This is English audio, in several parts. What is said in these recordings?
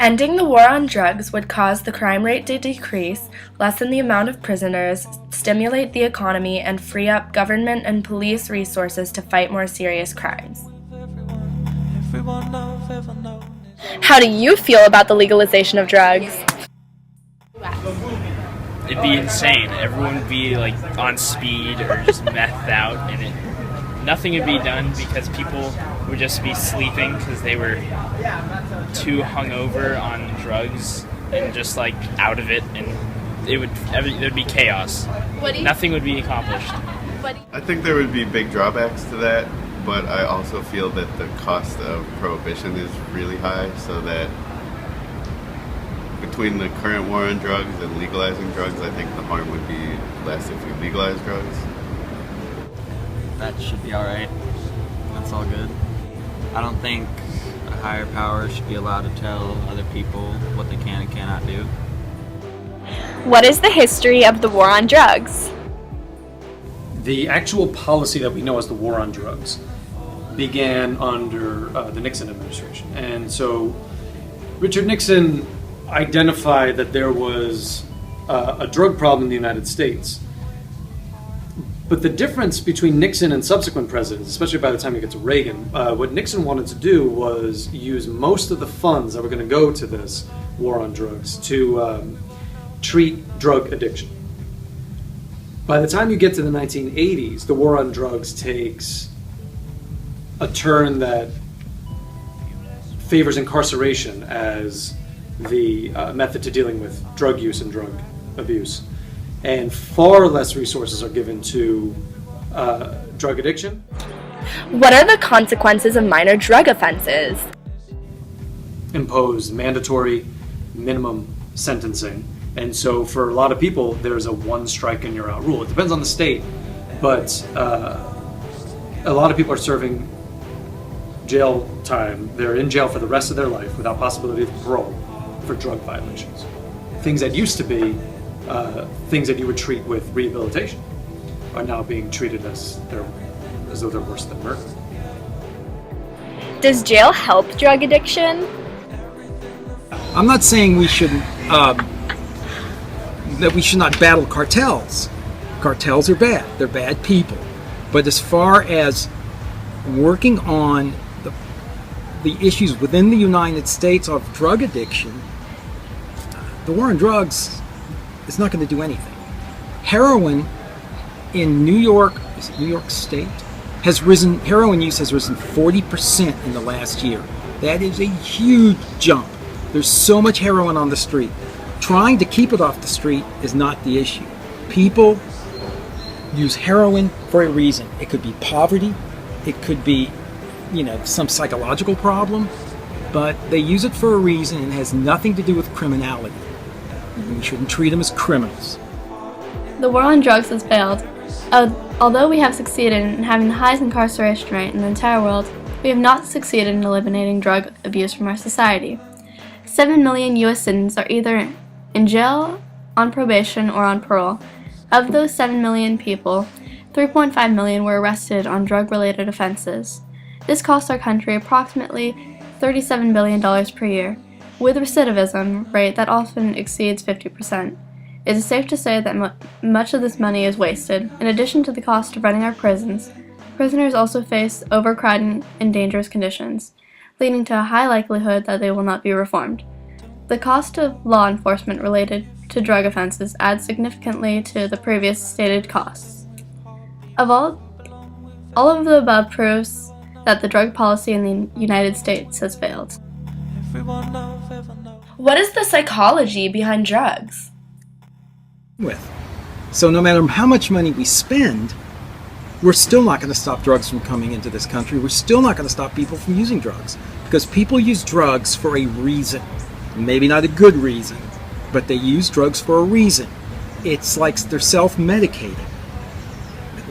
Ending the war on drugs would cause the crime rate to decrease, lessen the amount of prisoners, stimulate the economy, and free up government and police resources to fight more serious crimes. How do you feel about the legalization of drugs? It'd be insane. Everyone would be like on speed or just methed out, and nothing would be done because people would just be sleeping because they were too hungover on drugs and just like out of it, and there'd be chaos. Nothing would be accomplished. I think there would be big drawbacks to that, but I also feel that the cost of prohibition is really high, so that between the current war on drugs and legalizing drugs, I think the harm would be less if we legalize drugs. That should be alright. That's all good. I don't think a higher power should be allowed to tell other people what they can and cannot do. What is the history of the war on drugs? The actual policy that we know as the war on drugs began under the Nixon administration. And so Richard Nixon identified that there was a drug problem in the United States. But the difference between Nixon and subsequent presidents, especially by the time you get to Reagan, what Nixon wanted to do was use most of the funds that were going to go to this war on drugs to treat drug addiction. By the time you get to the 1980s, the war on drugs takes a turn that favors incarceration as the method to dealing with drug use and drug abuse. And far less resources are given to drug addiction. What are the consequences of minor drug offenses? Impose mandatory minimum sentencing. And so for a lot of people, there's a one strike and you're out rule. It depends on the state, but a lot of people are serving jail time. They're in jail for the rest of their life without possibility of parole for drug violations. Things that used to be things that you would treat with rehabilitation are now being treated as though they're worse than murder. Does jail help drug addiction? I'm not saying we shouldn't that we should not battle cartels. Cartels are bad. They're bad people. But as far as working on the issues within the United States of drug addiction, the war on drugs is not going to do anything. Heroin in New York State heroin use has risen 40% in the last year. That is a huge jump. There's so much heroin on the street. Trying to keep it off the street is not the issue. People use heroin for a reason. It could be poverty, it could be, some psychological problem, but they use it for a reason and it has nothing to do with criminality. We shouldn't treat them as criminals. The war on drugs has failed. Although we have succeeded in having the highest incarceration rate in the entire world, we have not succeeded in eliminating drug abuse from our society. 7 million U.S. citizens are either in jail, on probation, or on parole. Of those 7 million people, 3.5 million were arrested on drug-related offenses. This costs our country approximately $37 billion per year, with a recidivism rate that often exceeds 50%. It is safe to say that much of this money is wasted. In addition to the cost of running our prisons, prisoners also face overcrowding and dangerous conditions, leading to a high likelihood that they will not be reformed. The cost of law enforcement related to drug offenses adds significantly to the previous stated costs. All of the above proves that the drug policy in the United States has failed. What is the psychology behind drugs? So no matter how much money we spend, we're still not going to stop drugs from coming into this country. We're still not going to stop people from using drugs, because people use drugs for a reason. Maybe not a good reason, but they use drugs for a reason. It's like they're self-medicating.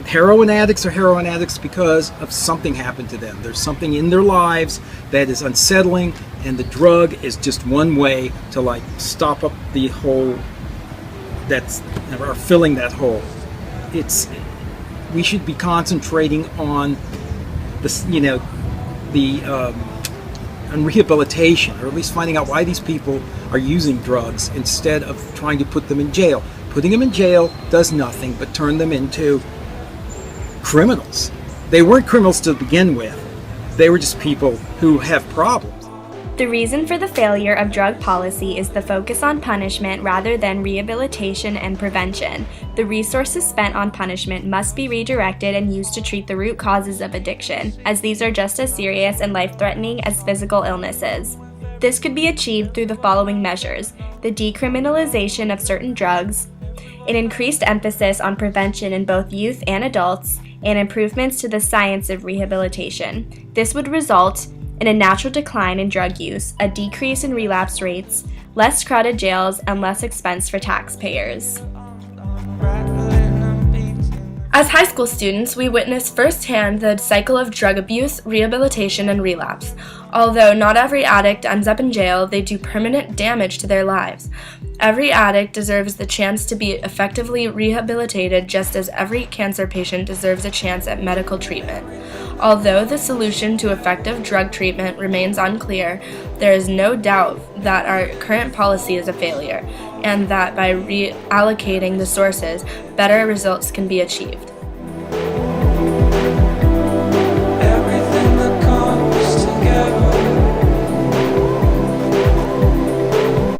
Heroin addicts are heroin addicts because of something happened to them. There's something in their lives that is unsettling, and the drug is just one way to stop up the hole or filling that hole. We should be concentrating on this, on rehabilitation, or at least finding out why these people are using drugs instead of trying to put them in jail. Putting them in jail does nothing but turn them into criminals. They weren't criminals to begin with. They were just people who have problems. The reason for the failure of drug policy is the focus on punishment rather than rehabilitation and prevention. The resources spent on punishment must be redirected and used to treat the root causes of addiction, as these are just as serious and life-threatening as physical illnesses. This could be achieved through the following measures: the decriminalization of certain drugs, an increased emphasis on prevention in both youth and adults, and improvements to the science of rehabilitation. This would result in a natural decline in drug use, a decrease in relapse rates, less crowded jails, and less expense for taxpayers. As high school students, we witness firsthand the cycle of drug abuse, rehabilitation, and relapse. Although not every addict ends up in jail, they do permanent damage to their lives. Every addict deserves the chance to be effectively rehabilitated, just as every cancer patient deserves a chance at medical treatment. Although the solution to effective drug treatment remains unclear, there is no doubt that our current policy is a failure, and that by reallocating the sources, better results can be achieved.